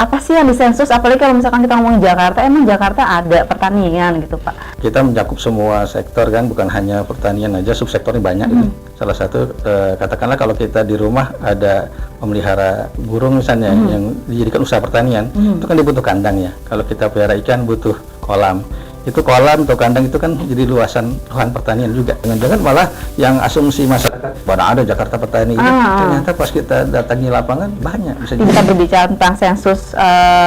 apa sih yang disensus, apalagi kalau misalkan kita ngomongin Jakarta, emang Jakarta ada pertanian gitu Pak? Kita mencakup semua sektor kan, bukan hanya pertanian aja, subsektornya banyak gitu. Salah satu katakanlah kalau kita di rumah ada memelihara burung misalnya yang dijadikan usaha pertanian, itu kan dibutuh kandang ya. Kalau kita pelihara ikan butuh kolam. Itu kolam atau kandang itu kan jadi luasan lahan pertanian juga. Jangan-jangan malah yang asumsi masyarakat mana ada Jakarta petani, ternyata pas kita datangi lapangan banyak. Kita berbicara tentang sensus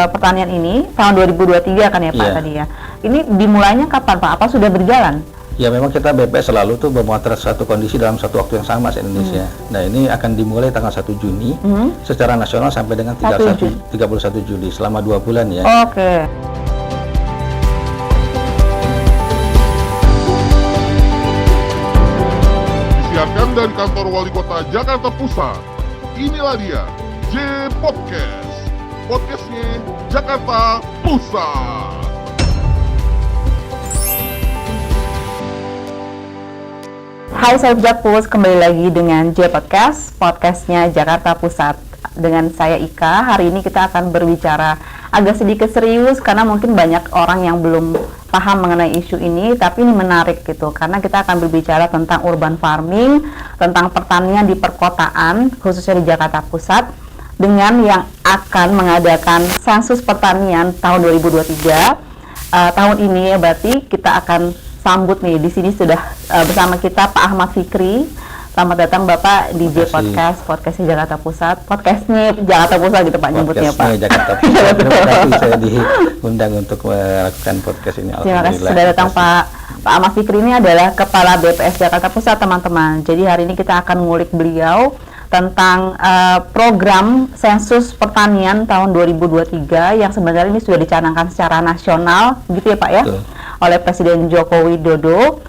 pertanian ini tahun 2023 kan ya Pak tadi ya. Ini dimulainya kapan Pak? Apa sudah berjalan? Ya memang kita BPS selalu tuh memotret satu kondisi dalam satu waktu yang sama di Indonesia. Nah ini akan dimulai tanggal 1 Juni secara nasional sampai dengan 31 Juli selama 2 bulan ya. Oke. Disiarkan dari kantor Wali Kota Jakarta Pusat. Inilah dia, J Podcast. Podcastnya Jakarta Pusat. Hai Sobat Jakpus, kembali lagi dengan J Podcast, podcastnya Jakarta Pusat. Dengan saya Ika, hari ini kita akan berbicara agak sedikit serius karena mungkin banyak orang yang belum paham mengenai isu ini, tapi ini menarik gitu karena kita akan berbicara tentang urban farming, tentang pertanian di perkotaan, khususnya di Jakarta Pusat, dengan yang akan mengadakan sensus pertanian tahun 2023. Tahun ini ya berarti kita akan sambut nih, di sini sudah bersama kita Pak Ahmad Fikri. Selamat datang Bapak di J Podcast, podcastnya Jakarta Pusat, podcastnya Jakarta Pusat gitu Pak nyebutnya Pak. Podcastnya Jakarta Pusat. Terima kasih saya diundang untuk melakukan podcast ini. Terima kasih sudah datang Pak. Pak Ahmad Fikri ini adalah Kepala BPS Jakarta Pusat teman-teman. Jadi hari ini kita akan ngulik beliau tentang program sensus pertanian tahun 2023 yang sebenarnya ini sudah dicanangkan secara nasional gitu ya Pak ya. Betul. Oleh Presiden Joko Widodo.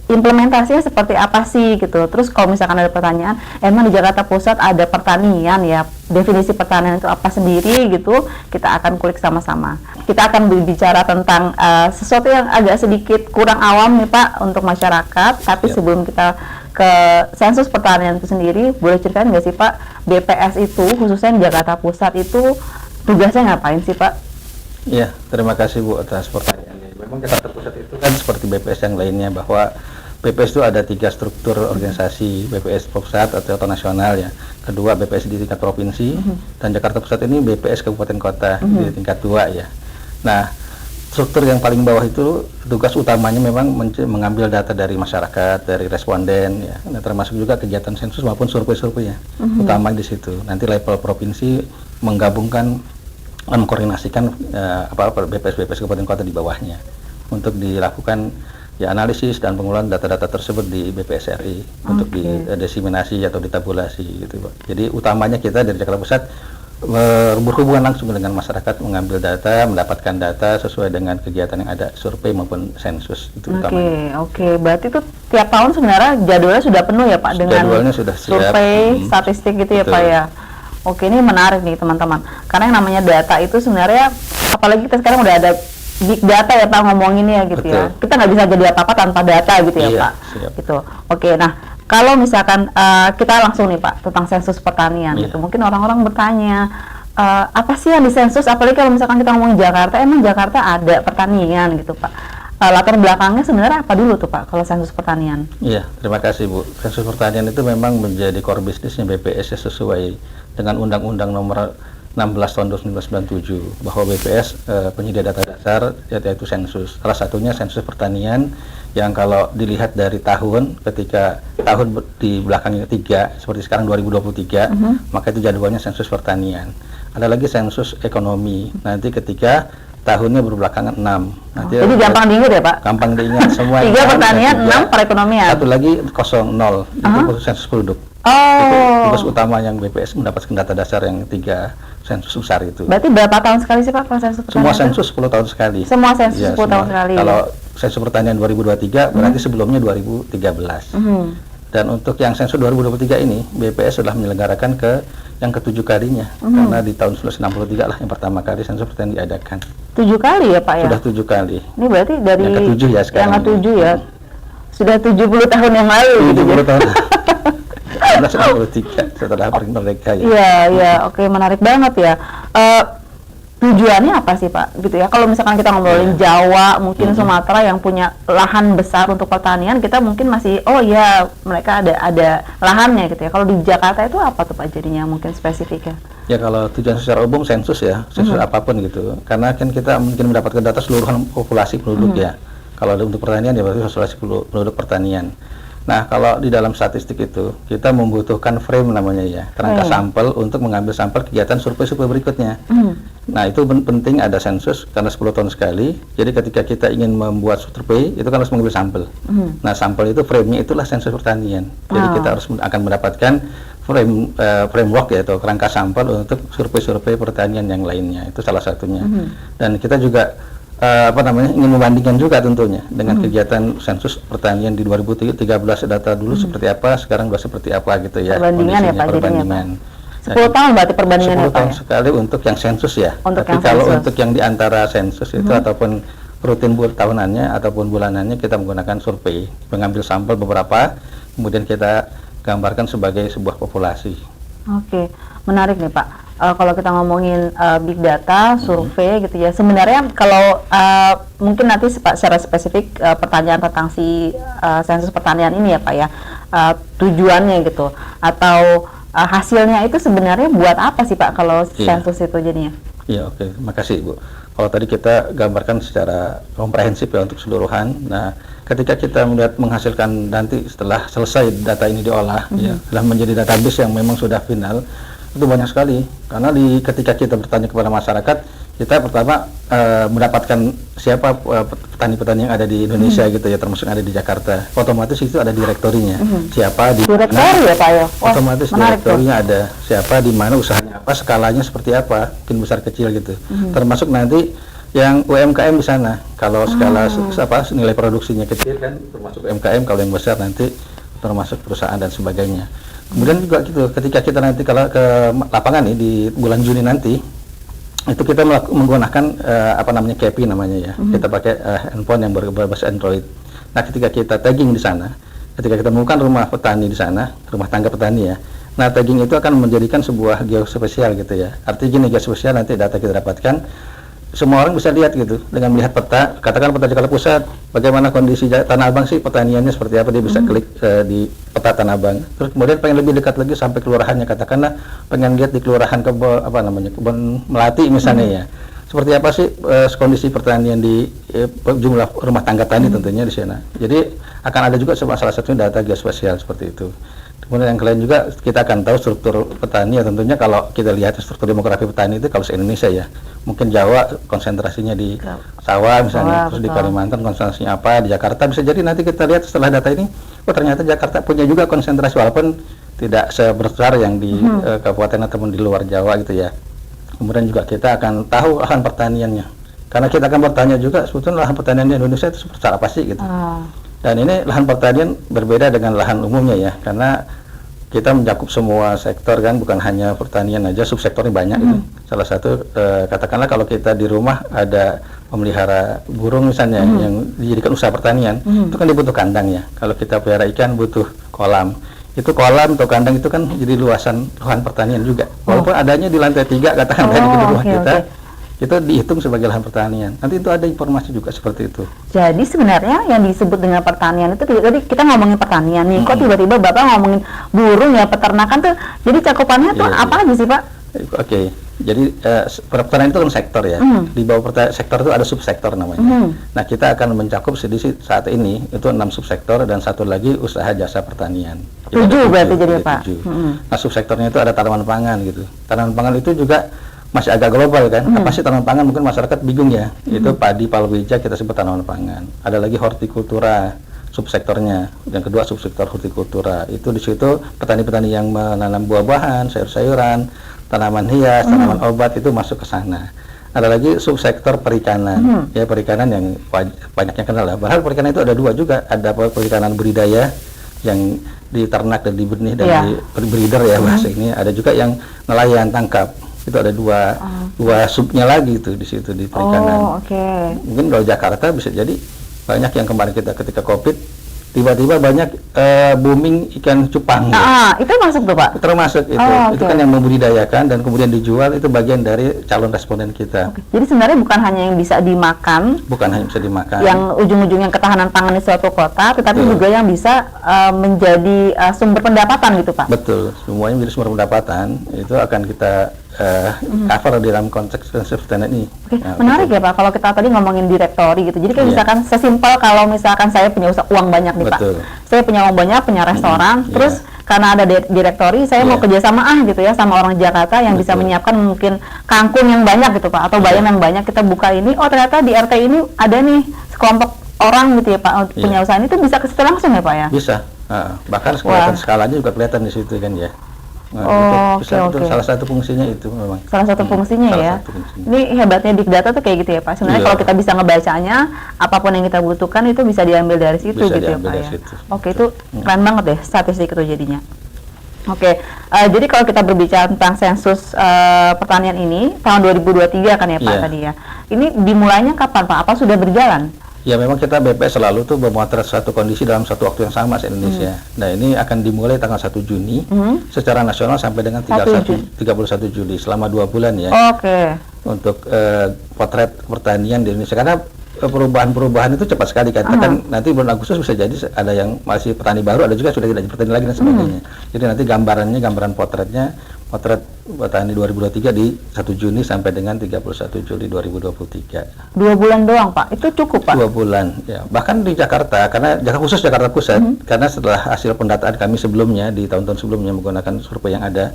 Implementasinya seperti apa sih gitu. Terus kalau misalkan ada pertanyaan, emang di Jakarta Pusat ada pertanian ya, definisi pertanian itu apa sendiri gitu, kita akan kulik sama-sama. Kita akan berbicara tentang sesuatu yang agak sedikit kurang awam nih Pak untuk masyarakat, tapi sebelum kita ke sensus pertanian itu sendiri, boleh ceritain nggak sih Pak, BPS itu khususnya di Jakarta Pusat itu tugasnya ngapain sih Pak? Iya, terima kasih Bu atas pertanyaannya. Memang Jakarta Pusat itu kan seperti BPS yang lainnya, bahwa BPS itu ada 3 struktur organisasi, BPS pusat atau nasional ya. Kedua BPS di tingkat provinsi, dan Jakarta Pusat ini BPS kabupaten kota di tingkat 2 ya. Nah, struktur yang paling bawah itu tugas utamanya memang mengambil data dari masyarakat, dari responden ya. Nah, termasuk juga kegiatan sensus maupun survei-survei ya. Utamanya di situ. Nanti level provinsi menggabungkan, mengkoordinasikan BPS kabupaten kota di bawahnya untuk dilakukan ya analisis dan pengolahan data-data tersebut di BPS RI untuk didiseminasi atau ditabulasi gitu Pak. Jadi utamanya kita dari Jakarta Pusat berhubungan langsung dengan masyarakat, mengambil data, mendapatkan data sesuai dengan kegiatan yang ada, survei maupun sensus itu utamanya. Oke, berarti itu tiap tahun sebenarnya jadwalnya sudah penuh ya Pak dengan jadwalnya sudah siap. Survei, statistik gitu ya Pak ya. Oke, ini menarik nih teman-teman. Karena yang namanya data itu sebenarnya, apalagi kita sekarang udah ada big data ya Pak ngomonginnya gitu. Betul. Ya. Kita nggak bisa jadi apa-apa tanpa data gitu ya Pak. Siap. Gitu. Oke, nah kalau misalkan kita langsung nih Pak tentang sensus pertanian gitu. Mungkin orang-orang bertanya apa sih yang disensus? Apalagi kalau misalkan kita ngomongin Jakarta, emang Jakarta ada pertanian gitu Pak. Latar belakangnya sebenarnya apa dulu tuh Pak kalau sensus pertanian? Iya, terima kasih Bu. Sensus pertanian itu memang menjadi core bisnisnya BPS ya, sesuai dengan Undang-Undang Nomor 16 tahun 1997 bahwa BPS penyedia data dasar yaitu sensus. Salah satunya sensus pertanian yang kalau dilihat dari tahun, ketika tahun di belakangnya 3 seperti sekarang 2023, maka itu jadwalnya sensus pertanian. Ada lagi sensus ekonomi. Nanti ketika tahunnya berbelakangan 6. Nanti jadi gampang diingat ya Pak? Gampang diingat semua. 3 pertanian, 6 perekonomian. Satu lagi 0 itu sensus penduduk. Itu tugas utama yang BPS mendapatkan data dasar yang 3 sensus besar itu. Berarti berapa tahun sekali sih Pak kalau sensus pertanian? Semua sensus 10 tahun sekali. Semua sensus ya, 10 tahun sekali. Kalau sensus pertanian 2023 berarti sebelumnya 2013. Dan untuk yang sensus 2023 ini BPS sudah menyelenggarakan yang ke-7 kalinya. Karena di tahun 1963 lah yang pertama kali sensus pertanian diadakan. 7 kali ya Pak ya? Sudah 7 kali. Ini berarti dari yang ke-7 ya sekarang. Yang ke-7 ya. Sudah 70 tahun yang lalu 70 gitu ya. Tahun. 1963 setelah merdeka ya. Iya, oke, menarik banget ya. Tujuannya apa sih Pak? Gitu ya. Kalau misalkan kita ngobrolin Jawa, mungkin Sumatera yang punya lahan besar untuk pertanian, kita mungkin masih mereka ada lahannya gitu ya. Kalau di Jakarta itu apa tuh Pak jadinya mungkin spesifiknya? Ya kalau tujuan secara umum sensus ya, sensus apapun gitu. Karena kan kita mungkin mendapatkan data seluruhan populasi penduduk ya. Kalau untuk pertanian ya berarti populasi penduduk pertanian. Nah, kalau di dalam statistik itu kita membutuhkan frame namanya ya, kerangka sampel untuk mengambil sampel kegiatan survei-survei berikutnya. Nah, itu penting ada sensus karena 10 tahun sekali. Jadi ketika kita ingin membuat survei itu kan harus mengambil sampel. Nah, sampel itu frame-nya itulah sensus pertanian. Jadi kita harus akan mendapatkan framework ya atau kerangka sampel untuk survei-survei pertanian yang lainnya. Itu salah satunya. Dan kita juga ingin membandingkan juga tentunya dengan kegiatan sensus pertanian di 2013 data dulu seperti apa, sekarang sudah seperti apa gitu ya. Perbandingan ya Pak, perbandingan. 10 tahun berarti perbandingannya 10 tahun sekali untuk yang sensus ya. Tapi kalau untuk yang di antara sensus itu ataupun rutin tahunannya ataupun bulanannya kita menggunakan survei, mengambil sampel beberapa, kemudian kita gambarkan sebagai sebuah populasi. Oke, menarik nih Pak. Kalau kita ngomongin big data, survei gitu ya, sebenarnya kalau mungkin nanti secara spesifik pertanyaan tentang sensus pertanian ini ya Pak ya, tujuannya gitu atau hasilnya itu sebenarnya buat apa sih Pak kalau sensus itu jadinya? Iya, oke. Makasih Bu. Kalau tadi kita gambarkan secara komprehensif ya untuk keseluruhan. Nah, ketika kita melihat menghasilkan nanti setelah selesai data ini diolah ya, telah menjadi database yang memang sudah final, itu banyak sekali. Karena ketika kita bertanya kepada masyarakat, kita pertama mendapatkan siapa petani-petani yang ada di Indonesia gitu ya, termasuk yang ada di Jakarta. Otomatis itu ada direktorinya. Siapa di direktori ya Pak ya? Otomatis direktorinya ada siapa, di mana usahanya apa, skalanya seperti apa, mungkin besar kecil gitu. Termasuk nanti yang UMKM di sana. Kalau skala nilai produksinya kecil kan termasuk UMKM, kalau yang besar nanti termasuk perusahaan dan sebagainya. Kemudian juga gitu, ketika kita nanti kalau ke lapangan nih di bulan Juni nanti, itu kita menggunakan KEPI namanya ya. Kita pakai handphone yang berbasis Android. Nah, ketika kita tagging di sana, ketika kita menemukan rumah petani di sana, rumah tangga petani ya. Nah, tagging itu akan menjadikan sebuah geospasial gitu ya. Artinya gini, geospasial nanti data kita dapatkan, semua orang bisa lihat gitu dengan melihat peta, katakan peta Jakarta Pusat, bagaimana kondisi Tanah Abang sih pertaniannya seperti apa, dia bisa klik di peta Tanah Abang. Terus kemudian pengen lebih dekat lagi sampai kelurahannya, katakanlah pengen lihat di kelurahan Kebon Melati misalnya ya. Seperti apa sih kondisi pertanian di jumlah rumah tangga tani tentunya di sana. Jadi akan ada juga salah satunya data geospasial seperti itu. Kemudian yang lain juga kita akan tahu struktur petani ya, tentunya kalau kita lihat struktur demografi petani itu kalau se-Indonesia ya, mungkin Jawa konsentrasinya di sawah misalnya, terus di Kalimantan konsentrasinya apa, di Jakarta bisa jadi nanti kita lihat setelah data ini, ternyata Jakarta punya juga konsentrasi walaupun tidak sebesar yang di kabupaten ataupun di luar Jawa gitu ya. Kemudian juga kita akan tahu lahan pertaniannya, karena kita akan bertanya juga sebetulnya lahan pertanian di Indonesia itu seperti apa sih gitu. Dan ini lahan pertanian berbeda dengan lahan umumnya ya, karena kita mencakup semua sektor kan, bukan hanya pertanian aja, subsektornya banyak itu. Salah satu katakanlah kalau kita di rumah ada memelihara burung misalnya yang dijadikan usaha pertanian, itu kan dibutuh kandang ya. Kalau kita pelihara ikan butuh kolam. Itu kolam atau kandang itu kan jadi luasan lahan pertanian juga. Walaupun adanya di lantai 3 katakan dari rumah kita. Itu dihitung sebagai lahan pertanian. Nanti itu ada informasi juga seperti itu. Jadi sebenarnya yang disebut dengan pertanian itu tadi kita ngomongin pertanian nih, kok tiba-tiba Bapak ngomongin burung ya, peternakan tuh. Jadi cakupannya tuh apa aja sih Pak? Oke. Jadi pertanian itu kan sektor ya. Di bawah sektor itu ada subsektor namanya. Nah, kita akan mencakup saat ini itu 6 subsektor dan satu lagi usaha jasa pertanian. 7 berarti jadi Pak. Nah, subsektornya itu ada tanaman pangan gitu. Tanaman pangan itu juga masih agak global kan. Apa sih tanaman pangan? Mungkin masyarakat bingung ya. Itu padi, palawija kita sebut tanaman pangan. Ada lagi hortikultura subsektornya. Yang kedua subsektor hortikultura. Itu di situ petani-petani yang menanam buah-buahan, sayur-sayuran, tanaman hias, tanaman obat itu masuk ke sana. Ada lagi subsektor perikanan. Ya, perikanan yang banyak yang kenal lah. Padahal perikanan itu ada 2 juga. Ada perikanan budidaya yang diternak dan dibenih dan di breeder ya bahasa ini. Ada juga yang nelayan tangkap. Itu ada dua subnya lagi itu di situ di perikanan. Mungkin kalau Jakarta bisa jadi banyak yang kemarin kita ketika COVID tiba-tiba banyak booming ikan cupang. Itu masuk tuh Pak? Termasuk itu. Itu kan yang membudidayakan dan kemudian dijual, itu bagian dari calon responden kita. Jadi sebenarnya bukan hanya yang bisa dimakan, bukan hanya bisa dimakan, yang ujung-ujungnya ketahanan pangan di suatu kota, tetapi juga yang bisa menjadi sumber pendapatan gitu Pak? Betul, semuanya menjadi sumber pendapatan. Itu akan kita cover di dalam konteks konsisten ini. Nah, menarik ya Pak, kalau kita tadi ngomongin direktori gitu. Jadi kayak misalkan sesimpel kalau misalkan saya punya uang banyak nih Pak. Saya punya uang banyak, punya restoran, terus karena ada direktori, saya mau kerjasama gitu ya sama orang Jakarta yang bisa menyiapkan mungkin kangkung yang banyak gitu Pak, atau bayam yang banyak, kita buka ini, oh ternyata di RT ini ada nih sekelompok orang gitu ya Pak, punya usaha ini, itu bisa ke situ langsung ya Pak ya? Bisa, bahkan kelihatan skalanya juga kelihatan di situ kan ya. Itu salah satu fungsinya itu memang. Salah satu fungsinya ya. Ini hebatnya big data tuh kayak gitu ya Pak. Sebenarnya kalau kita bisa ngebacanya, apapun yang kita butuhkan itu bisa diambil dari situ gitu ya Pak ya. Oke, itu keren banget deh statistik itu jadinya. Oke, jadi kalau kita berbicara tentang sensus pertanian ini tahun 2023 kan ya Pak tadi ya. Ini dimulainya kapan Pak? Apa sudah berjalan? Ya memang kita BPS selalu tuh memotret satu kondisi dalam satu waktu yang sama se-Indonesia. Nah ini akan dimulai tanggal 1 Juni secara nasional sampai dengan 31 Juli, selama 2 bulan ya. Untuk potret pertanian di Indonesia, karena perubahan-perubahan itu cepat sekali kan. Nanti bulan Agustus bisa jadi ada yang masih petani baru, ada juga sudah tidak bertani lagi dan sebagainya. Jadi nanti gambaran potret petani 2023 di 1 Juni sampai dengan 31 Juli 2023. 2 bulan doang Pak, itu cukup Pak? 2 bulan, ya. Bahkan di Jakarta, karena khusus Jakarta Pusat, karena setelah hasil pendataan kami sebelumnya, di tahun-tahun sebelumnya menggunakan survei yang ada,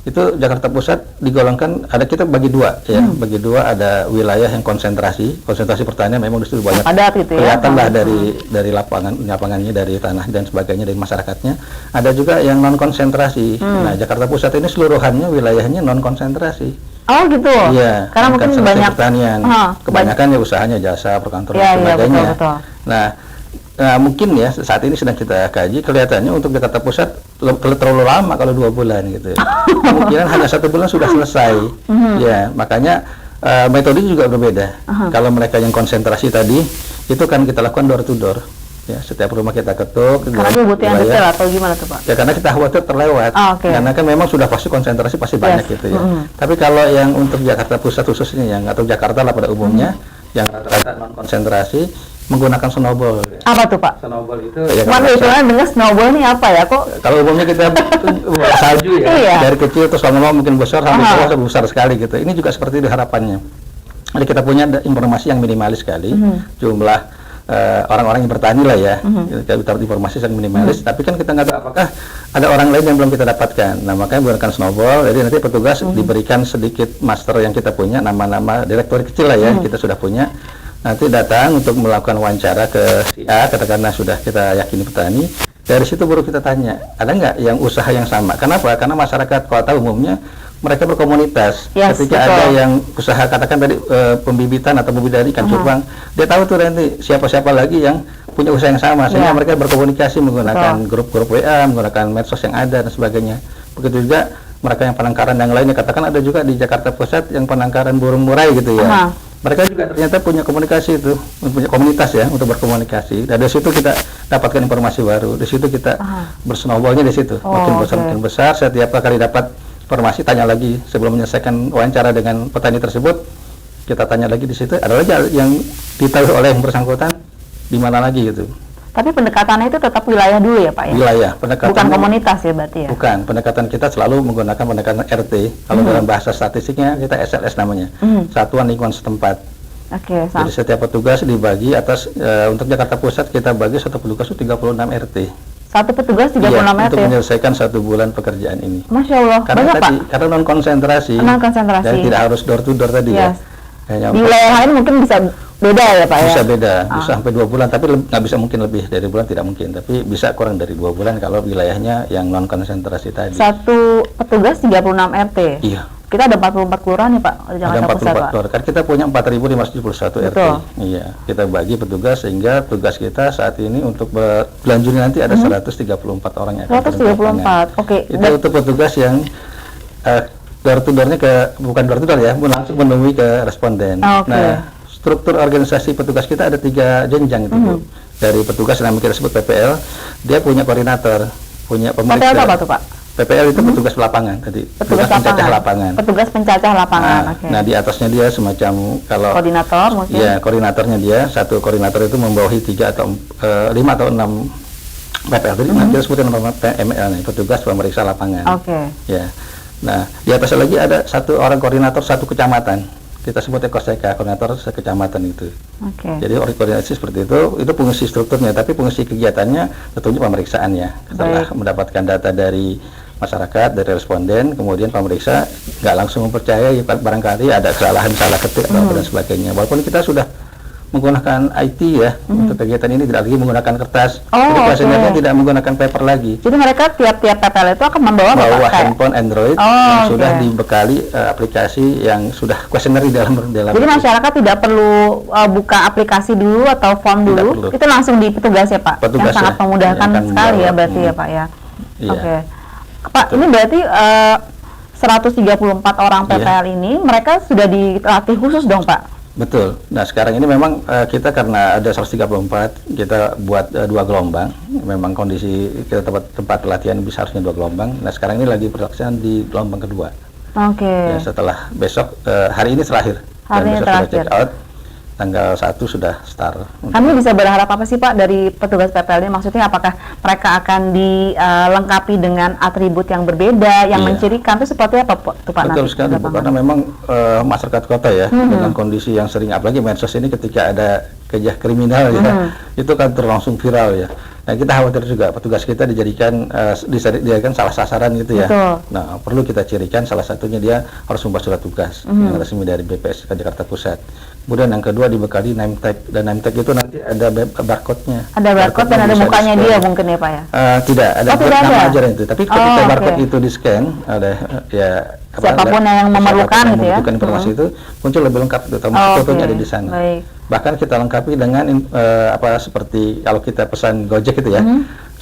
itu Jakarta Pusat digolongkan, kita bagi dua ya, bagi dua, ada wilayah yang konsentrasi pertanian memang di situ banyak padat gitu ya, kelihatan lah dari lapangannya, dari tanah dan sebagainya, dari masyarakatnya. Ada juga yang non konsentrasi. Nah Jakarta Pusat ini seluruhannya wilayahnya non konsentrasi. Oh gitu. Iya. Karena mungkin banyak pertanian. Kebanyakan ya usahanya jasa, perkantoran dan sebagainya. Betul. Nah, mungkin ya saat ini sedang kita kaji, kelihatannya untuk Jakarta Pusat terlalu lama kalau 2 bulan gitu. Kemungkinan hanya 1 bulan sudah selesai. Ya, makanya metode juga berbeda. Kalau mereka yang konsentrasi tadi, itu kan kita lakukan door to door. Ya, setiap rumah kita ketuk. Karena dia butuh yang detail atau gimana tuh Pak? Ya karena kita khawatir terlewat. Karena kan memang sudah pasti konsentrasi pasti banyak gitu ya. Tapi kalau yang untuk Jakarta Pusat khususnya atau Jakarta lah pada umumnya, yang rata-rata non konsentrasi, menggunakan snowball. Apa tuh Pak? Snowball itu mana istilahnya dengar snowball ini apa ya kok? Kalau umumnya kita salju ya, dari kecil terus lama-lama mungkin besar sampai bawah besar sekali gitu. Ini juga seperti itu harapannya. Jadi kita punya informasi yang minimalis sekali, jumlah orang-orang yang bertani lah ya, kita informasi yang minimalis, tapi kan kita nggak tahu apakah ada orang lain yang belum kita dapatkan. Nah makanya menggunakan snowball, jadi nanti petugas diberikan sedikit master yang kita punya, nama-nama direktori kecil lah ya, kita sudah punya. Nanti datang untuk melakukan wawancara ke si A, katakanlah sudah kita yakini petani. Dari situ baru kita tanya, ada nggak yang usaha yang sama? Kenapa? Karena masyarakat kota umumnya mereka berkomunitas. Ketika ada yang usaha, katakan tadi pembibitan atau budidaya ikan cupang, dia tahu tuh nanti siapa-siapa lagi yang punya usaha yang sama, sehingga mereka berkomunikasi menggunakan grup-grup WA, menggunakan medsos yang ada dan sebagainya. Begitu juga mereka yang penangkaran yang lainnya, katakan ada juga di Jakarta Pusat yang penangkaran burung murai gitu ya. Mereka juga ternyata punya komunikasi itu, punya komunitas ya untuk berkomunikasi. Dan dari situ kita dapatkan informasi baru. Di situ kita bersnowballnya di situ, makin besar. Setiap kali dapat informasi tanya lagi sebelum menyelesaikan wawancara dengan petani tersebut, kita tanya lagi di situ. Ada lagi yang ditaruh oleh yang bersangkutan di mana lagi gitu. Tapi pendekatannya itu tetap wilayah dulu ya Pak ya? Wilayah, pendekatan bukan komunitas ya berarti ya? Bukan, pendekatan kita selalu menggunakan pendekatan RT. Kalau dalam bahasa statistiknya kita SLS namanya, Satuan Lingkungan Setempat. Jadi setiap petugas dibagi atas, untuk Jakarta Pusat kita bagi satu petugas itu 36 RT. Satu petugas 36 RT? Untuk menyelesaikan 1 bulan pekerjaan ini. Masya Allah, karena banyak tadi, Pak? Karena non-konsentrasi. Dan tidak harus door to door tadi ya. Di wilayah lain mungkin bisa beda ya Pak ya? Bisa beda, bisa sampai 2 bulan, tapi nggak bisa mungkin lebih dari bulan, tidak mungkin, tapi bisa kurang dari 2 bulan kalau wilayahnya yang non konsentrasi tadi. Satu petugas 36 RT? Iya. Kita ada 44 kelurahan nih Pak di Jakarta Pusat, Pak. Ada 44 kan kita punya 4.571 RT. Iya, kita bagi petugas sehingga tugas kita saat ini untuk bulan Juni nanti ada 134 orang yang akan 134, oke. Itu untuk petugas yang door to door-nya bukan door to door ya, langsung menemui ke responden. Nah, struktur organisasi petugas kita ada 3 jenjang itu, Bu. dari petugas yang kita sebut PPL, dia punya koordinator, punya pemeriksa. PPL apa tuh Pak? PPL itu petugas lapangan tadi. Petugas pencacah lapangan. Petugas pencacah lapangan. Nah, di atasnya dia semacam kalau koordinator mungkin. Ya, koordinatornya dia, satu koordinator itu membawahi 3 atau 5 atau 6 PPL. Jadi nanti sebutin nama PML nih, petugas pemeriksa lapangan. Ya. Nah, di atasnya lagi ada satu orang koordinator satu kecamatan. Kita sebut ekoseka, koordinator sekecamatan itu. Jadi koordinasi seperti itu fungsi strukturnya, tapi fungsi kegiatannya tentunya pemeriksaannya. Setelah mendapatkan data dari masyarakat, dari responden, kemudian pemeriksa nggak langsung mempercayai, barangkali ada kesalahan, salah ketik atau dan sebagainya. Walaupun kita sudah menggunakan IT ya untuk kegiatan ini, tidak lagi menggunakan kertas. Jadi kuesionernya tidak menggunakan paper lagi. Jadi mereka tiap-tiap PPL itu akan membawa handphone Android yang sudah dibekali aplikasi yang sudah kuesioner di dalam. Jadi masyarakat tidak perlu buka aplikasi dulu atau form dulu, itu langsung di petugas ya Pak. Yang sangat memudahkan sekali ya berarti ya Pak ya. Pak, ini berarti 134 orang PPL ini mereka sudah dilatih khusus dong Pak? Betul. Nah sekarang ini memang kita karena ada 134, kita buat 2 gelombang. Memang kondisi kita tempat pelatihan bisa harusnya 2 gelombang. Nah sekarang ini lagi pelaksanaan di gelombang kedua. Ya, setelah besok, hari ini terakhir. Hari ini terakhir. Check out, tanggal 1 sudah start. Kami bisa berharap apa sih Pak dari petugas PPL ini? Maksudnya apakah mereka akan dilengkapi dengan atribut yang berbeda, yang mencirikan itu seperti apa tuh Pak? Betul sekali, karena memang masyarakat kota ya, dengan kondisi yang sering, apalagi medsos ini ketika ada kejah kriminal ya, itu kan terlangsung viral ya. Nah kita khawatir juga petugas kita dijadikan salah sasaran gitu ya. Nah perlu kita cirikan, salah satunya dia harus membuat surat tugas yang resmi dari BPS Jakarta Pusat. Kemudian yang kedua dibekali name tag, dan name tag itu nanti ada barcode-nya. Ada barcode dan ada mukanya dia mungkin ya Pak ya? Tidak, ada nama aja itu. Tapi ketika barcode itu di-scan oleh siapapun yang memerlukan gitu ya. Informasi itu muncul lebih lengkap, termasuk fotonya ada di sana. Bahkan kita lengkapi dengan seperti kalau kita pesan Gojek gitu ya.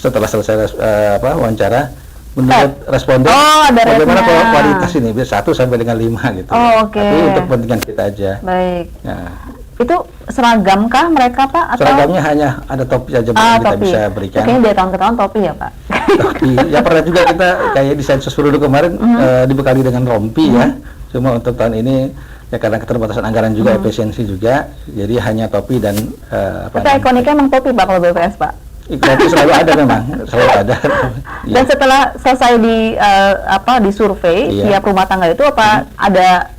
Setelah selesai wawancara, menurut responden bagaimana kualitas ini, bisa 1 sampai dengan 5 gitu. Tapi untuk kepentingan kita aja. Nah, itu seragam kah mereka Pak? Atau? Seragamnya hanya ada topi aja yang kita bisa berikan. Kayaknya dari tahun ke tahun topi ya Pak? Topi, ya pernah juga kita kayak di sensus penduduk kemarin dibekali dengan rompi ya. Cuma untuk tahun ini ya karena keterbatasan anggaran juga, efisiensi juga, jadi hanya topi dan Tapi ikoniknya emang topi Pak kalau BPS Pak? Topi selalu ada memang, selalu ada. Dan setelah selesai di survei tiap rumah tangga itu ada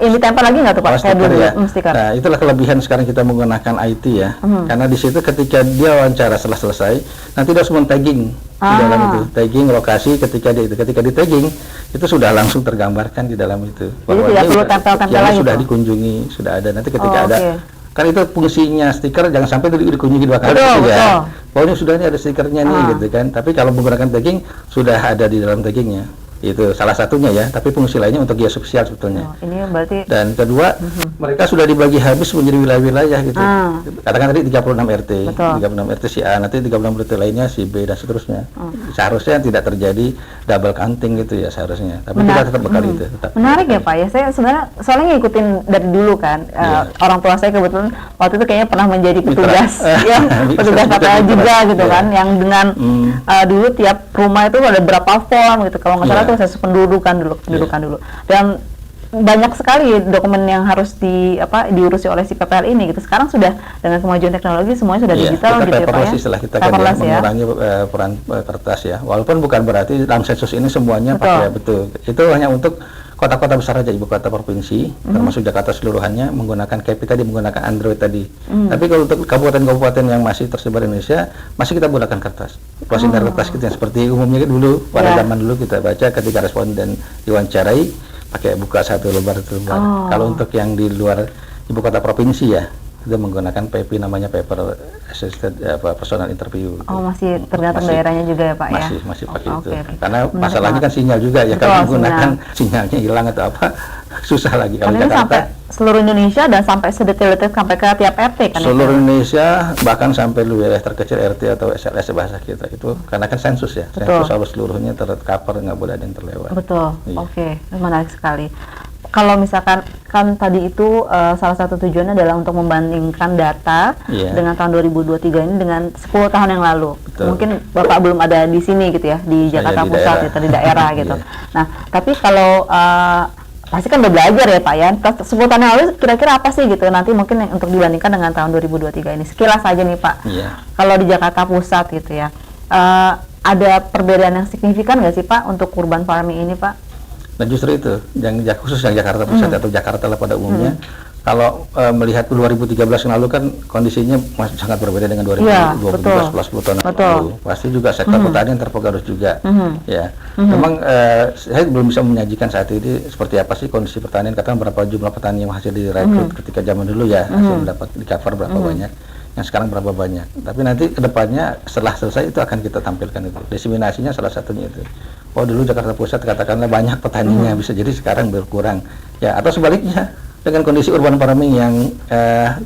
yang ditempel lagi nggak tuh Pak? Stiker ya. Nah itulah kelebihan sekarang kita menggunakan IT ya, karena di situ ketika dia wawancara setelah selesai, nanti dia harus men-tagging di dalam itu, tagging lokasi ketika di tagging itu sudah langsung tergambarkan di dalam itu. Jadi tidak perlu tempel-tempel lagi. Sudah dikunjungi, sudah ada. Nanti ketika ada kan itu fungsinya stiker, jangan sampai dikunjungi 2 kali ya. Pokoknya sudah ini ada stikernya nih gitu kan. Tapi kalau menggunakan tagging sudah ada di dalam taggingnya. Itu salah satunya ya, tapi fungsi lainnya untuk geososial sosial sebetulnya. Ini berarti. Dan kedua, mereka sudah dibagi habis menjadi wilayah-wilayah gitu. Katakan tadi 36 RT, 36 RT si A, nanti 36 RT lainnya si B dan seterusnya. Seharusnya tidak terjadi double counting gitu ya seharusnya. Tapi kita tetap bekal itu. Menarik ya Pak ya. Saya sebenarnya soalnya ngikutin dari dulu kan. Orang tua saya kebetulan waktu itu kayaknya pernah menjadi petugas, ya, petugas PPL juga gitu kan, yang dengan dulu tiap rumah itu ada berapa form gitu. Kalau nggak salah itu saya pendudukan dulu. Dan banyak sekali dokumen yang harus diurusi oleh si PPL ini gitu. Sekarang sudah dengan kemajuan teknologi semuanya sudah digital gitu ya Pak ya. Setelah kita kan mengurangi peran kertas ya. Walaupun bukan berarti dalam sensus ini semuanya pakai betul. Itu hanya untuk kota-kota besar aja, ibu kota provinsi, termasuk Jakarta seluruhannya menggunakan tadi menggunakan Android tadi. Tapi kalau untuk kabupaten-kabupaten yang masih tersebar di Indonesia, masih kita menggunakan kertas. Kuesioner kertas gitu yang seperti umumnya dulu pada zaman dulu kita baca ketika responden diwawancarai pakai buka satu lembar. Kalau untuk yang di luar ibu kota provinsi ya, kita menggunakan PP namanya paper assisted personal interview. Masih tergantung daerahnya juga ya Pak ya. Masih pakai itu. Karena masalahnya kan sinyal juga ya, kalau menggunakan sinyalnya hilang atau apa susah lagi. Kalau Jakarta sampai seluruh Indonesia dan sampai sedetail-detail sampai ke tiap RT kan. Seluruh Indonesia bahkan sampai wilayah terkecil RT atau SLS bahasa kita itu karena kan sensus ya. Sensus harus seluruhnya tercover, nggak boleh ada yang terlewat. Betul. Menarik sekali. kalau misalkan kan tadi itu salah satu tujuannya adalah untuk membandingkan data dengan tahun 2023 ini dengan 10 tahun yang lalu. Betul. Mungkin Bapak belum ada di sini gitu ya, di Jakarta di Pusat daerah. gitu, di daerah gitu. Iya. Nah, tapi kalau pasti kan udah belajar ya Pak ya. 10 tahun yang lalu kira-kira apa sih gitu nanti mungkin yang untuk dibandingkan dengan tahun 2023 ini. Sekilas aja nih Pak. Iya. Kalau di Jakarta Pusat gitu ya. Ada perbedaan yang signifikan nggak sih Pak untuk urban farming ini Pak? Nah justru itu, yang khusus yang Jakarta Pusat atau Jakarta lah pada umumnya, kalau melihat 2013 yang lalu kan kondisinya masih sangat berbeda dengan 2012 plus 10 tahun yang lalu. Pasti juga sektor pertanian terpengaruh juga. Ya, memang saya belum bisa menyajikan saat ini seperti apa sih kondisi pertanian. Katakan berapa jumlah petani yang hasil direkrut ketika zaman dulu ya, hasil mendapat di cover berapa banyak. Yang sekarang berapa banyak, tapi nanti kedepannya setelah selesai itu akan kita tampilkan itu diseminasinya salah satunya itu. Oh dulu Jakarta Pusat katakanlah banyak petaninya, bisa jadi sekarang berkurang ya, atau sebaliknya dengan kondisi urban farming yang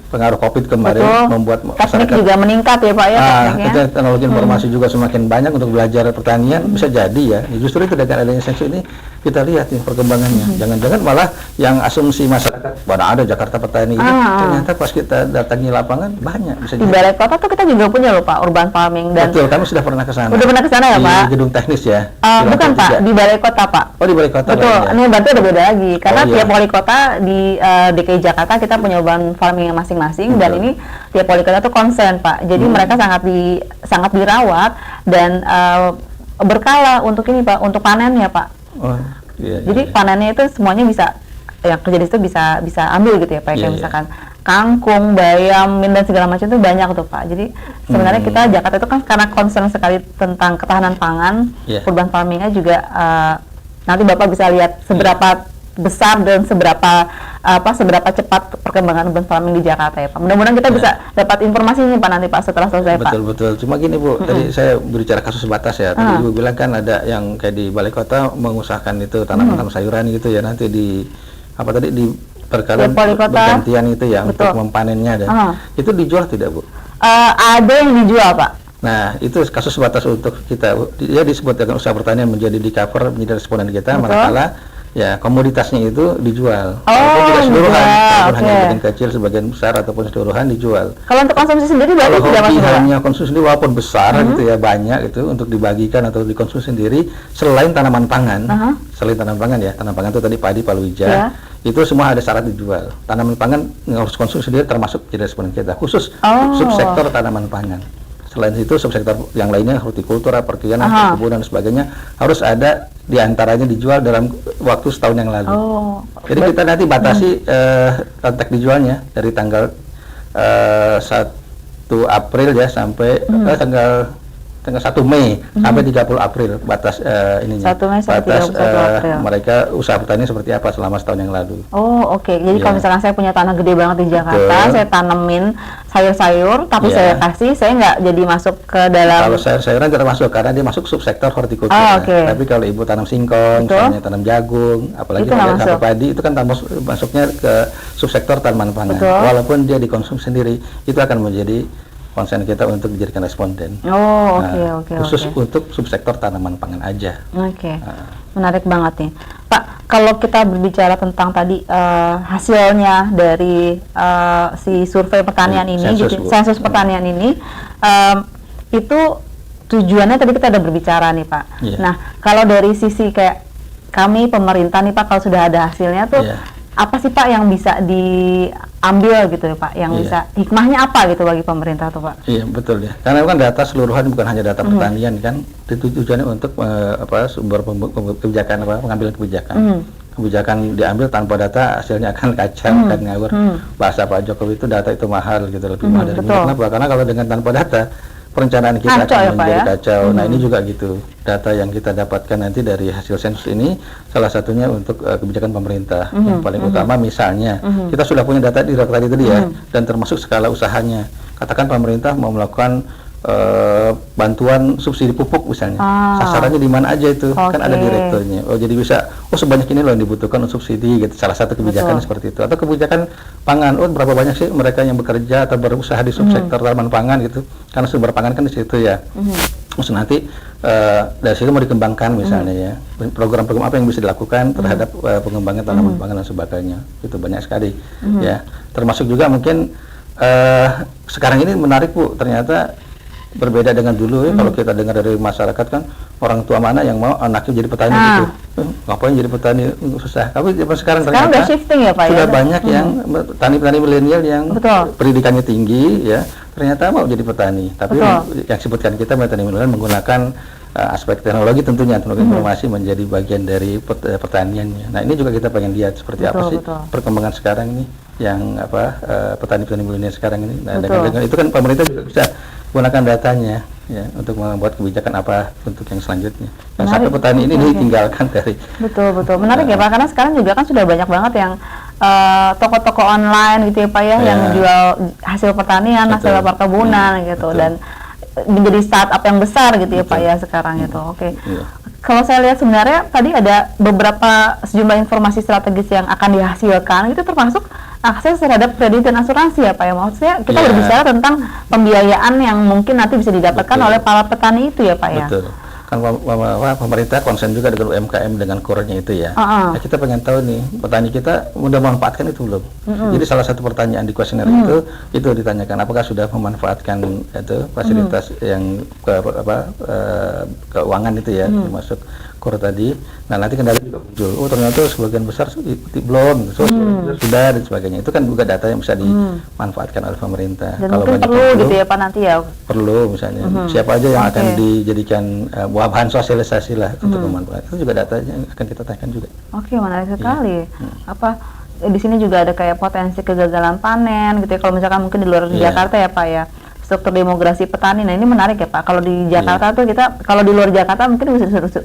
pengaruh COVID kemarin membuat teknik juga meningkat ya Pak ya tekniknya. Teknologi informasi juga semakin banyak untuk belajar pertanian, bisa jadi ya. Justru itu dengan adanya sensus ini kita lihat nih perkembangannya. Jangan-jangan malah yang asumsi masyarakat mana ada Jakarta petani ini, ternyata pas kita datangi lapangan banyak bisa di balai kota tuh kita juga punya loh Pak urban farming dan betul, kami sudah pernah ke sana. Udah pernah ke sana ya Pak? Di gedung teknis ya. Bukan Pak, di balai kota Pak. Oh di balai kota. Betul, ini berarti udah beda lagi karena iya. tiap wali kota di DKI Jakarta kita punya urban farming yang masing-masing dan ini tiap wali kota tuh concern Pak. Jadi mereka sangat dirawat dan berkala untuk ini Pak, untuk panen ya Pak. Oh, iya, jadi panennya itu semuanya bisa yang kerja di situ bisa ambil gitu ya Pak. Kayak misalkan kangkung, bayam, min dan segala macam itu banyak tuh Pak. Jadi sebenarnya kita Jakarta itu kan karena concern sekali tentang ketahanan pangan, urban farmingnya juga nanti Bapak bisa lihat seberapa besar dan seberapa cepat perkembangan urban farming di Jakarta ya Pak. Mudah-mudahan kita bisa dapat informasinya Pak nanti Pak setelah selesai Pak. Betul. Cuma gini Bu, tadi saya berbicara kasus sebatas ya. Tadi Ibu bilang kan ada yang kayak di balai kota mengusahakan itu tanaman sayuran gitu ya, nanti di bergantian itu ya untuk mempanennya dan itu dijual tidak Bu? Ada yang dijual Pak. Nah itu kasus sebatas untuk kita, dia disebut dengan usaha pertanian menjadi di cover menjadi responden kita, manakala ya komoditasnya itu dijual. Walaupun tidak keseluruhan, hanya sebagian kecil, sebagian besar ataupun keseluruhan dijual. Kalau untuk konsumsi sendiri berarti tidak masuk. Hanya konsumsi sendiri walaupun besar gitu ya, banyak itu untuk dibagikan atau dikonsumsi sendiri selain tanaman pangan. Selain tanaman pangan ya, tanaman pangan itu tadi padi, palawija. Itu semua ada syarat dijual. Tanaman pangan yang harus konsumsi sendiri termasuk jadi responden kita. Khusus subsektor tanaman pangan. Selain itu subsektor yang lainnya hortikultura, perkebunan, perkebunan dan sebagainya harus ada diantaranya dijual dalam waktu setahun yang lalu. Jadi kita nanti batasi kontak dijualnya dari tanggal 1 April ya sampai tanggal 1 Mei sampai 30 April batas ininya. 1 Mei sampai 31 April. Mereka usaha petani seperti apa selama setahun yang lalu. Jadi kalau misalkan saya punya tanah gede banget di Jakarta, saya tanemin sayur-sayur, tapi saya nggak jadi masuk ke dalam. Kalau sayur-sayuran tidak masuk karena dia masuk subsektor hortikultura. Tapi kalau ibu tanam singkong, misalnya tanam jagung, apalagi tanam padi, itu kan masuknya ke subsektor tanaman pangan. Walaupun dia dikonsumsi sendiri, itu akan menjadi konsen kita untuk dijadikan responden. Khusus untuk subsektor tanaman pangan aja. Menarik banget nih, Pak. Kalau kita berbicara tentang tadi hasilnya dari si survei pertanian ini, sensus pertanian ini, itu tujuannya tadi kita udah berbicara nih Pak. Nah, kalau dari sisi kayak kami pemerintah nih Pak, kalau sudah ada hasilnya tuh apa sih Pak yang bisa diambil gitu ya Pak, yang bisa hikmahnya apa gitu bagi pemerintah tuh Pak? Iya betul ya, karena kan data seluruhan bukan hanya data pertanian kan, tujuannya untuk sumber kebijakan pengambilan kebijakan. Kebijakan diambil tanpa data hasilnya akan kacau, akan ngawur. Bahasa Pak Jokowi itu data itu mahal gitu, lebih mahal dari minyak. Kenapa? Karena kalau dengan tanpa data perencanaan kita akan menjadi kacau. Nah ini juga gitu, data yang kita dapatkan nanti dari hasil sensus ini salah satunya untuk kebijakan pemerintah yang paling utama. Misalnya kita sudah punya data di tadi ya, dan termasuk skala usahanya. Katakan pemerintah mau melakukan bantuan subsidi pupuk misalnya, sasarannya di mana aja itu kan ada direkturnya. Jadi bisa sebanyak ini loh yang dibutuhkan untuk subsidi gitu. Salah satu kebijakan seperti itu. Atau kebijakan pangan, berapa banyak sih mereka yang bekerja atau berusaha di subsektor tanaman pangan gitu, karena sumber pangan kan di situ ya. Maksud nanti dari situ mau dikembangkan misalnya ya program-program apa yang bisa dilakukan terhadap pengembangan tanaman pangan dan sebagainya, itu banyak sekali ya, termasuk juga mungkin sekarang ini menarik Bu, ternyata berbeda dengan dulu ya. Kalau kita dengar dari masyarakat kan orang tua mana yang mau anaknya jadi petani gitu, ngapain jadi petani, susah. Tapi sekarang ternyata udah shifting ya Pak sudah ya? banyak yang petani-petani milenial yang pendidikannya tinggi ya, ternyata mau jadi petani. Tapi yang sebutkan kita petani milenial menggunakan aspek teknologi, tentunya teknologi informasi menjadi bagian dari pertaniannya. Nah ini juga kita pengen lihat seperti apa sih perkembangan sekarang ini yang petani-petani milenial sekarang ini. Nah dengan itu kan pemerintah juga bisa gunakan datanya ya untuk membuat kebijakan apa untuk yang selanjutnya. Dan sampai petani ini ditinggalkan dari. Betul menarik ya Pak, karena sekarang juga kan sudah banyak banget yang toko-toko online gitu ya Pak ya, yang jual hasil pertanian, hasil perkebunan gitu, dan menjadi startup yang besar gitu ya Pak ya sekarang itu. Kalau saya lihat sebenarnya tadi ada beberapa sejumlah informasi strategis yang akan dihasilkan, itu termasuk akses terhadap kredit dan asuransi ya Pak ya. Maksudnya kita berbicara tentang pembiayaan yang mungkin nanti bisa didapatkan oleh para petani itu ya Pak ya. Betul. Kan pemerintah konsen juga dengan UMKM dengan core-nya itu ya. Nah, kita pengen tahu nih petani kita udah memanfaatkan itu belum. Jadi salah satu pertanyaan di kuesioner itu ditanyakan apakah sudah memanfaatkan itu fasilitas yang keuangan itu ya, termasuk core tadi. Nah nanti kendala juga muncul. Oh ternyata sebagian besar belum, sudah dan sebagainya. Itu kan juga data yang bisa dimanfaatkan oleh pemerintah. Dan kalau mungkin perlu gitu ya Pak nanti ya. Perlu misalnya siapa aja yang akan dijadikan bahan sosialisasi lah untuk memanfaatkan, itu juga datanya akan kita tanyakan juga. Menarik sekali. Di sini juga ada kayak potensi kegagalan panen gitu ya, kalau misalkan mungkin di luar Jakarta ya Pak ya, struktur demografi petani. Nah ini menarik ya Pak, kalau di Jakarta tuh kita, kalau di luar Jakarta mungkin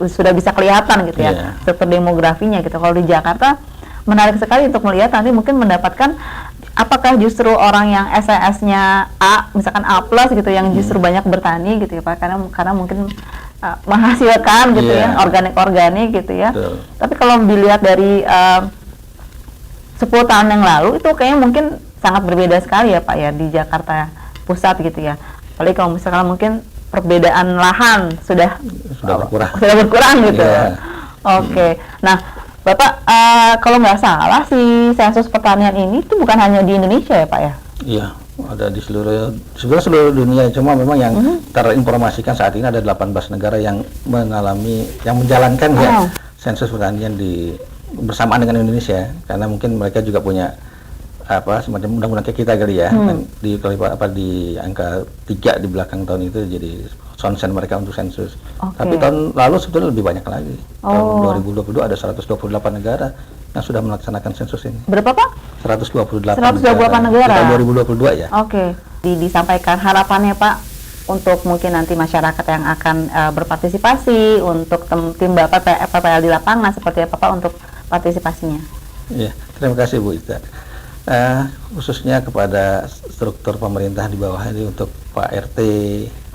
sudah bisa kelihatan gitu ya struktur demografinya gitu. Kalau di Jakarta menarik sekali untuk melihat nanti mungkin mendapatkan apakah justru orang yang SES-nya A, misalkan A+ gitu, yang justru banyak bertani gitu ya Pak, karena mungkin menghasilkan gitu ya, organik gitu ya. Tapi kalau dilihat dari 10 tahun yang lalu itu kayaknya mungkin sangat berbeda sekali ya Pak ya di Jakarta Pusat gitu ya. Apalagi kalau misalkan mungkin perbedaan lahan sudah berkurang gitu. Nah Bapak, kalau nggak salah si sensus pertanian ini tuh bukan hanya di Indonesia ya Pak ya? Iya, ada di seluruh dunia. Cuma memang yang terinformasikan saat ini ada 18 negara yang menjalankan sensus pertanian bersamaan dengan Indonesia, karena mungkin mereka juga punya semacam undang-undang kayak kita kali ya. Di angka 3 di belakang tahun itu jadi sonsen mereka untuk sensus. Tapi tahun lalu sebetulnya lebih banyak lagi. Tahun 2022 ada 128 negara yang sudah melaksanakan sensus ini. Berapa Pak? 128 negara. Tahun 2022 ya. Disampaikan harapannya Pak untuk mungkin nanti masyarakat yang akan berpartisipasi, untuk tim Bapak PPL di lapangan, seperti apa Pak untuk partisipasinya? Iya, terima kasih Bu Ita. Khususnya kepada struktur pemerintah di bawah ini, untuk Pak RT,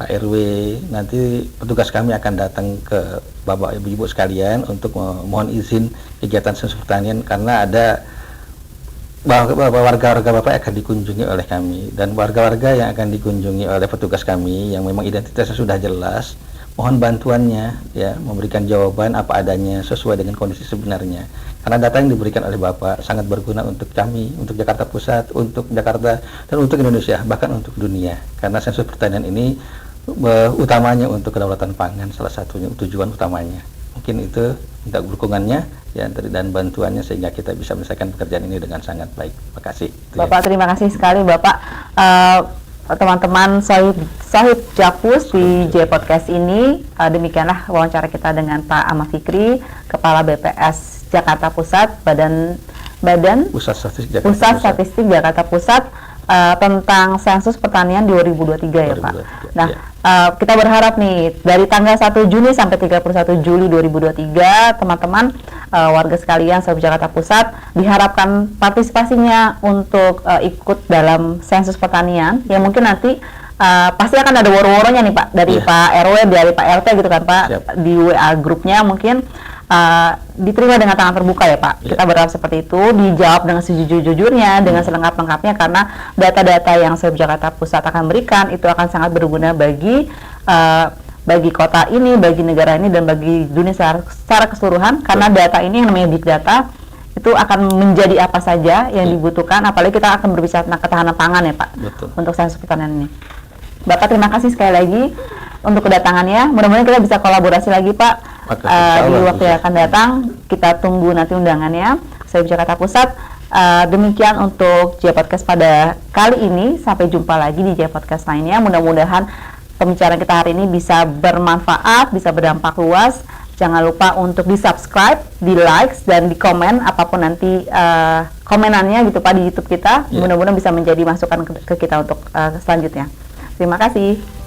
Pak RW, nanti petugas kami akan datang ke Bapak Ibu sekalian untuk mohon izin kegiatan sensus pertanian, karena ada warga-warga Bapak akan dikunjungi oleh kami, dan warga-warga yang akan dikunjungi oleh petugas kami yang memang identitasnya sudah jelas, mohon bantuannya ya, memberikan jawaban apa adanya sesuai dengan kondisi sebenarnya. Karena data yang diberikan oleh Bapak sangat berguna untuk kami, untuk Jakarta Pusat, untuk Jakarta, dan untuk Indonesia, bahkan untuk dunia. Karena sensus pertanian ini utamanya untuk kedaulatan pangan, salah satunya tujuan utamanya. Mungkin itu minta dukungannya ya, dan bantuannya sehingga kita bisa menyelesaikan pekerjaan ini dengan sangat baik. Terima kasih. Bapak, terima kasih sekali Bapak. Teman-teman Sahib Jakpus di J Podcast ini, demikianlah wawancara kita dengan Pak Ahmad Fikri, Kepala BPS Jakarta Pusat, Badan Pusat Statistik Jakarta Pusat, tentang sensus pertanian 2023 ya Pak. Nah, kita berharap nih dari tanggal 1 Juni sampai 31 Juli 2023 teman-teman warga sekalian Sahib Jakarta Pusat diharapkan partisipasinya untuk ikut dalam sensus pertanian, yang mungkin nanti pasti akan ada woro-woronya nih Pak, dari Pak RW, dari Pak RT gitu kan Pak. Di WA grupnya mungkin diterima dengan tangan terbuka ya Pak. Kita berharap seperti itu, dijawab dengan sejujur-jujurnya, dengan selengkap-lengkapnya, karena data-data yang Sahib Jakarta Pusat akan berikan itu akan sangat berguna bagi bagi kota ini, bagi negara ini, dan bagi dunia secara keseluruhan. Karena data ini yang namanya big data itu akan menjadi apa saja yang dibutuhkan, apalagi kita akan berbicara tentang ketahanan pangan ya Pak. Betul. Untuk sains pertanian ini. Bapak terima kasih sekali lagi untuk kedatangannya. Mudah-mudahan kita bisa kolaborasi lagi Pak di waktu yang akan datang. Kita tunggu nanti undangannya. Saya Jakarta Pusat. Demikian untuk J Podcast pada kali ini. Sampai jumpa lagi di J Podcast lainnya. Mudah-mudahan pembicaraan kita hari ini bisa bermanfaat, bisa berdampak luas. Jangan lupa untuk di-subscribe, di-like, dan di-komen apapun nanti komenannya gitu Pak di YouTube kita. Mudah-mudahan bisa menjadi masukan ke kita untuk selanjutnya. Terima kasih.